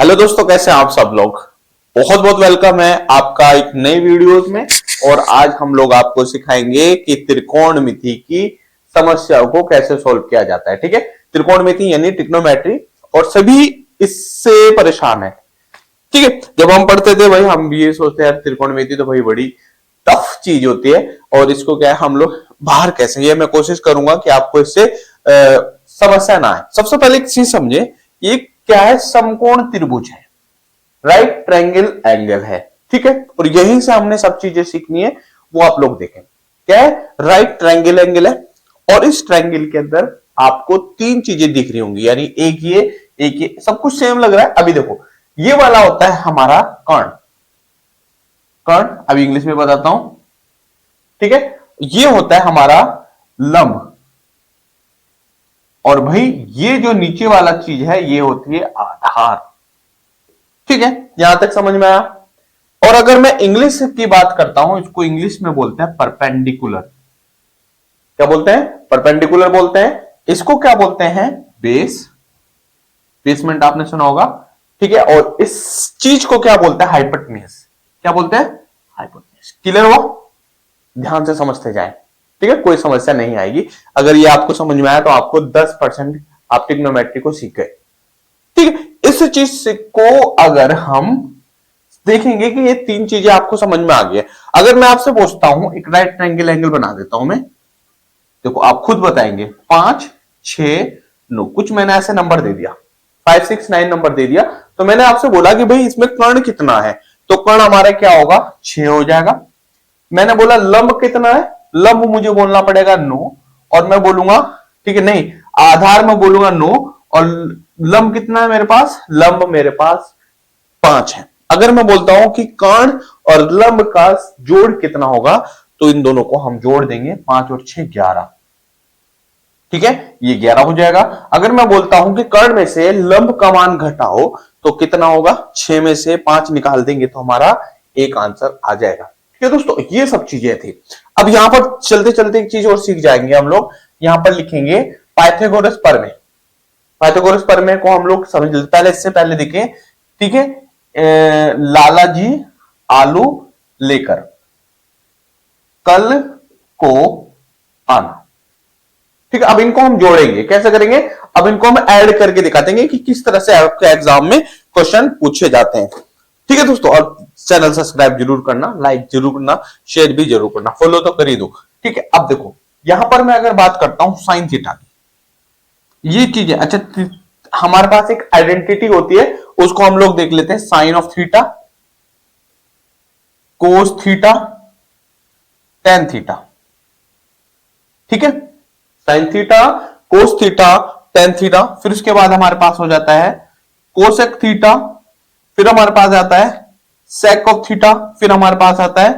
Hello दोस्तों, कैसे हैं आप सब लोग। बहुत बहुत वेलकम है आपका एक नई वीडियोस में। और आज हम लोग आपको सिखाएंगे कि त्रिकोणमिति की समस्याओं को कैसे सोल्व किया जाता है। ठीक है, त्रिकोणमिति यानी ट्रिग्नोमेट्री, और सभी इससे परेशान है। ठीक है, जब हम पढ़ते थे भाई हम भी ये सोचते हैं त्रिकोणमिति तो भाई बड़ी टफ चीज होती है, और इसको क्या है हम लोग बाहर कैसे, ये मैं कोशिश करूंगा कि आपको इससे समस्या ना आए। सबसे पहले एक चीज समझे, ये क्या है, समकोण त्रिभुज है, राइट ट्रायंगल एंगल है। ठीक है, और यहीं से हमने सब चीजें सीखनी है, वो आप लोग देखें। क्या है, राइट ट्रायंगल एंगल है, और इस ट्रायंगल के अंदर आपको तीन चीजें दिख रही होंगी, यानी एक ये, सब कुछ सेम लग रहा है। अभी देखो, ये वाला होता है हमारा कर्ण। कर्ण अभी इंग्लिश में बताता हूं। ठीक है, ये होता है हमारा लंब, और भाई ये जो नीचे वाला चीज है ये होती है आधार। ठीक है, यहां तक समझ में आया। और अगर मैं इंग्लिश की बात करता हूं, इसको इंग्लिश में बोलते हैं परपेंडिकुलर। क्या बोलते हैं? परपेंडिकुलर बोलते हैं। इसको क्या बोलते हैं? बेस। बेसमेंट आपने सुना होगा। ठीक है, और इस चीज को क्या बोलते हैं? हाइपोटेन्यूज। क्या बोलते हैं? हाइपोटेन्यूज। क्लियर हुआ? ध्यान से समझते जाएं। ठीक है, कोई समस्या नहीं आएगी। अगर ये आपको समझ में आया तो आपको 10% आप ट्रिग्नोमेट्री को सीख गए। ठीक है, इस चीज को अगर हम देखेंगे कि ये तीन चीजें आपको समझ में आ गई है। अगर मैं आपसे पूछता हूं, एक राइट ट्रायंगल एंगल बना देता हूं मैं, देखो आप खुद बताएंगे 5, 6, 9, कुछ मैंने ऐसे नंबर दे दिया, 5, 6, 9 नंबर दे दिया। तो मैंने आपसे बोला कि भाई इसमें कर्ण कितना है, तो कर्ण हमारा क्या होगा? 6 हो जाएगा। मैंने बोला लंब कितना है, लंब मुझे बोलना पड़ेगा 9, और मैं बोलूंगा, ठीक है, नहीं आधार में बोलूंगा 9, और लंब कितना है मेरे पास? लंब मेरे पास 5 है। अगर मैं बोलता हूं कि कर्ण और लंब का जोड़ कितना होगा, तो इन दोनों को हम जोड़ देंगे, 5 और 6 11। ठीक है, ये 11 हो जाएगा। अगर मैं बोलता हूं कि कर्ण में से लंब का मान घटाओ, तो कितना होगा? 6 में से 5 निकाल देंगे तो हमारा एक आंसर आ जाएगा। ठीक है दोस्तों, ये सब चीजें थी। अब यहां पर चलते चलते एक चीज और सीख जाएंगे हम लोग। यहां पर लिखेंगे पाइथागोरस प्रमेय। पाइथागोरस प्रमेय को हम लोग समझ लेते, पहले इससे पहले देखें। ठीक है, लाला जी आलू लेकर कल को आना। ठीक है, अब इनको हम जोड़ेंगे, कैसे करेंगे? अब इनको हम ऐड करके दिखाते हैं कि किस तरह से आपके एग्जाम में क्वेश्चन पूछे जाते हैं। ठीक है दोस्तों, और चैनल सब्सक्राइब जरूर करना, लाइक जरूर करना, शेयर भी जरूर करना, फॉलो तो कर ही दो। ठीक है, अब देखो यहां पर मैं अगर बात करता हूं साइन थीटा की, ये चीजें, अच्छा हमारे पास एक आइडेंटिटी होती है, उसको हम लोग देख लेते हैं। Sine of theta, cos theta, tan theta. ठीक है, sine theta, cos theta, tan theta, फिर उसके बाद हमारे पास हो जाता है कोसेक थीटा, फिर हमारे पास आता है सेक ऑफ थीटा, फिर हमारे पास आता है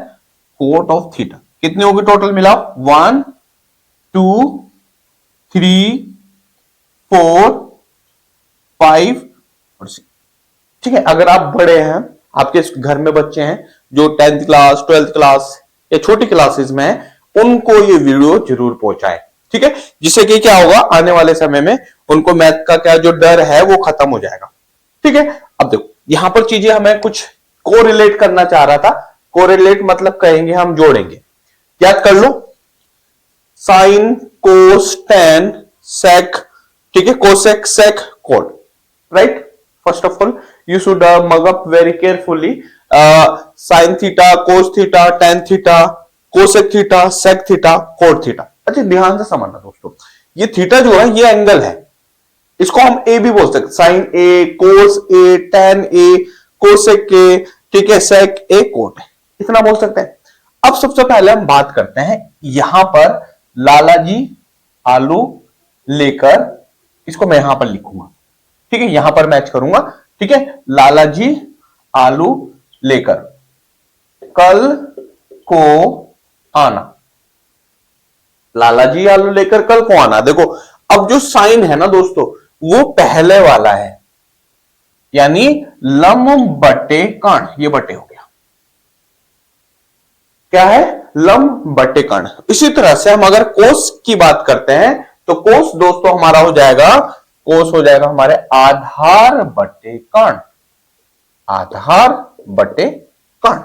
कोट ऑफ थीटा। कितनी होगी टोटल मिलाओ? 1, 2, 3, 4, 5 और 6। ठीक है, अगर आप बड़े हैं, आपके घर में बच्चे हैं जो 10th क्लास, 12th क्लास या छोटी क्लासेस में है, उनको ये वीडियो जरूर पहुंचाएं। ठीक है, जिससे कि क्या होगा, आने वाले समय में उनको मैथ का क्या जो डर है वो खत्म हो जाएगा। ठीक है, अब देखो यहां पर चीजें हमें कुछ कोरिलेट करना चाह रहा था। कोरिलेट मतलब कहेंगे हम जोड़ेंगे। याद कर लो, साइन, कोस, टेन, सेक। ठीक है, cosec, sec, cot, right. First of all you should mug up very carefully sin theta, cos theta, tan theta, cosec theta, sec theta, cot theta। अच्छा ध्यान से समझना दोस्तों, ये थीटा जो है ये एंगल है, इसको हम ए भी बोल सकते, sine A, cos A, tan A, cosec A, ठीक है, सेक ए, कोट है, इतना बोल सकते हैं। अब सबसे पहले हम बात करते हैं, यहां पर लाला जी आलू लेकर, इसको मैं यहां पर लिखूंगा। ठीक है, यहां पर मैच करूंगा। ठीक है, लाला जी आलू लेकर कल को आना। लाला जी आलू लेकर कल को आना। देखो अब जो साइन है ना दोस्तों, वो पहले वाला है, यानी लंब बटे कर्ण, ये बटे हो गया। क्या है? लंब बटे कर्ण। इसी तरह से हम अगर कोस की बात करते हैं, तो कोस दोस्तों हमारा हो जाएगा, कोस हो जाएगा हमारे आधार बटे कर्ण। आधार बटे कर्ण।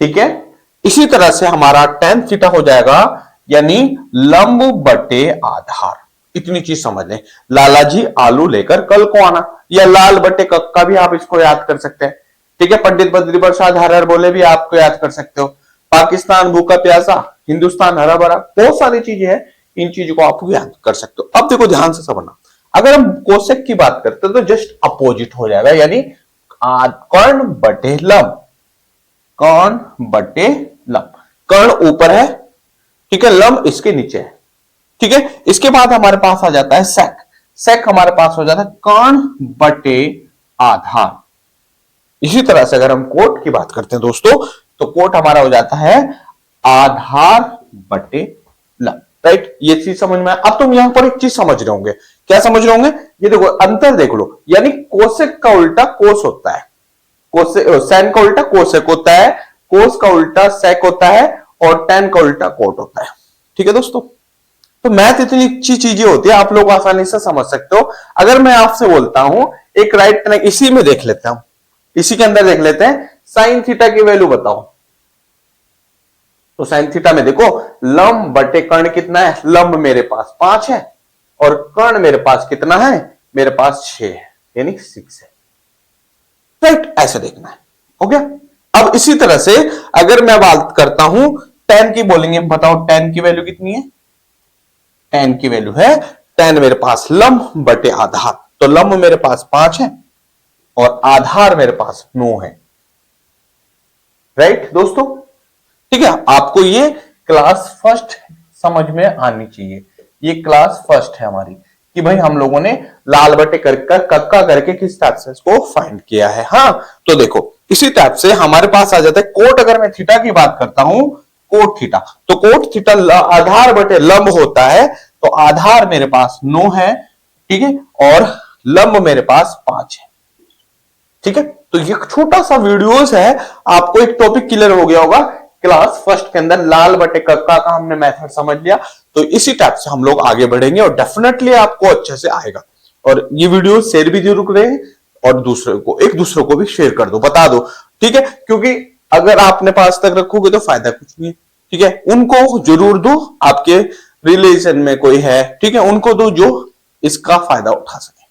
ठीक है, इसी तरह से हमारा tan थीटा हो जाएगा यानी लंब बटे आधार। इतनी चीज समझ लें, लाला जी आलू लेकर कल को आना, या लाल बटे कक्का भी आप इसको याद कर सकते हैं। ठीक है, पंडित बद्री प्रसाद हर बोले भी आपको याद कर सकते हो। पाकिस्तान भूखा प्यासा, हिंदुस्तान हरा भरा, बहुत सारी चीजें हैं, इन चीजों को आप याद कर सकते हो। अब देखो ध्यान से समझना, अगर हम कोसेक की बात करते हैं तो जस्ट अपोजिट हो जाएगा, यानी कर्ण बटे लंब, कर्ण बटे लंब। कर्ण ऊपर है, ठीक है, लंब इसके नीचे है। ठीक है, इसके बाद हमारे पास आ जाता है सेक। सेक हमारे पास हो जाता है कर्ण बटे आधार। इसी तरह से अगर हम कोट की बात करते हैं दोस्तों, तो कोट हमारा हो जाता है आधार बटे लंब। राइट, ये चीज समझ में। अब तुम यहां पर एक चीज समझ रहे होंगे, क्या समझ रहे होंगे, ये देखो अंतर देख लो, यानी कोसेक का उल्टा कोस होता है, सैन का उल्टा कोसेक होता है, कोस का उल्टा सेक होता है, और टैन का उल्टा कोट होता है। ठीक है दोस्तों, तो मैथ इतनी अच्छी चीजें होती है, आप लोग आसानी से समझ सकते हो। अगर मैं आपसे बोलता हूं एक राइट ट्रायंगल, इसी में देख लेते हैं, इसी के अंदर देख लेते हैं, साइन थीटा की वैल्यू बताओ। तो साइन थीटा में देखो, लंब बटे कर्ण कितना है, लंब मेरे पास 5 है और कर्ण मेरे पास कितना है, मेरे पास 6 है, यानी 6 है। राइट, ऐसे देखना है। ओके, अब इसी तरह से अगर मैं बात करता हूं tan की, बोलेंगे बताओ tan की वैल्यू कितनी है, tan की वैल्यू है, tan मेरे पास लंब बटे आधार, तो लंब मेरे पास 5 है और आधार मेरे पास 9 है। राइट दोस्तों, ठीक है, आपको ये क्लास फर्स्ट समझ में आनी चाहिए। ये क्लास फर्स्ट है हमारी, कि भाई हम लोगों ने लाल बटे कक्का करके किस टाइप से इसको फाइंड किया है। हाँ, तो देखो इसी टाइप से हमारे पास आ जाता है कोट। अगर मैं थीटा की बात करता हूं, कोट थीटा, तो कोट थीटा आधार बटे लंब होता है, तो आधार मेरे पास 9 है, ठीक है, और लंब मेरे पास 5 है। ठीक है, तो ये छोटा सा वीडियोस है, आपको एक टॉपिक क्लियर हो गया होगा। क्लास फर्स्ट के अंदर लाल बटे कक्का का हमने मेथड समझ लिया, तो इसी टाइप से हम लोग आगे बढ़ेंगे और डेफिनेटली आपको अच्छे से आएगा। और ये वीडियो शेयर भी जरूर करें और दूसरे को, एक दूसरे को भी शेयर कर दो, बता दो। ठीक है, क्योंकि अगर आपने पास तक रखोगे तो फायदा कुछ नहीं है। ठीक है, उनको जरूर दो, आपके रिलेशन में कोई है, ठीक है, उनको दो जो इसका फायदा उठा सके।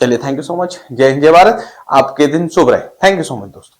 चलिए, थैंक यू सो मच, जय हिंद जय भारत, आपके दिन शुभ रहे। थैंक यू सो मच दोस्तों।